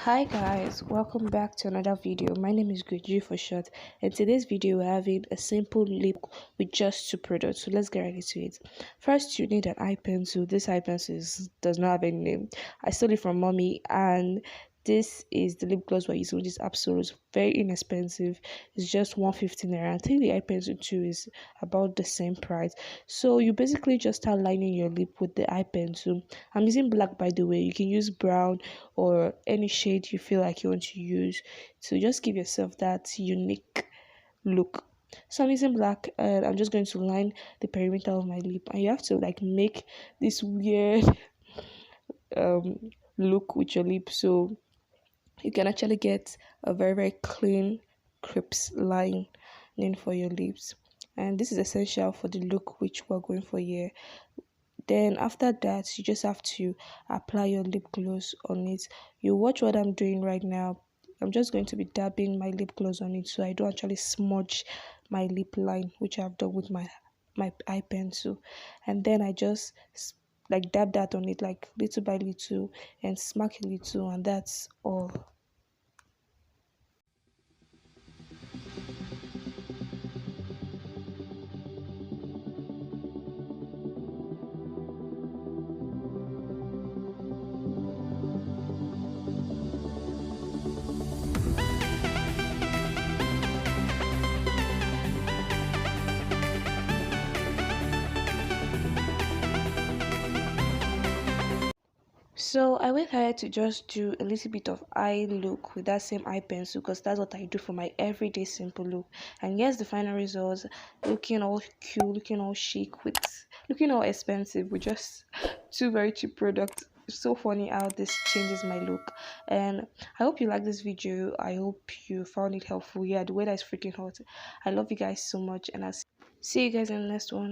Hi guys, welcome back to another video. My name is Guji for short, and today's video we're having a simple lip with just two products. So let's get right into it. First, you need an eye pencil. This eye pencil does not have any name. I stole it from mommy, and this is the lip gloss we're using, which is absolute very inexpensive. It's just 150 naira. I think the eye pencil too is about the same price. So you basically just start lining your lip with the eye pencil. I'm using black, by the way. You can use brown or any shade you feel like you want to use to just give yourself that unique look. So I'm using black and I'm just going to line the perimeter of my lip, and you have to like make this weird um look with your lip so you can actually get a very clean crease line then for your lips. And this is essential for the look which we're going for here. Then after that, you just have to apply your lip gloss on it. You watch what I'm doing right now. I'm just going to be dabbing my lip gloss on it so I don't actually smudge my lip line, which I've done with my eye pencil. And then I just like dab that on it like little by little and smack a little, and that's all. So I went ahead to just do a little bit of eye look with that same eye pencil because that's what I do for my everyday simple look. And yes, the final results, looking all cute, looking all chic, with looking all expensive with just two very cheap products. It's so funny how this changes my look. And I hope you like this video. I hope you found it helpful. Yeah, the weather is freaking hot. I love you guys so much, and I'll see you guys in the next one.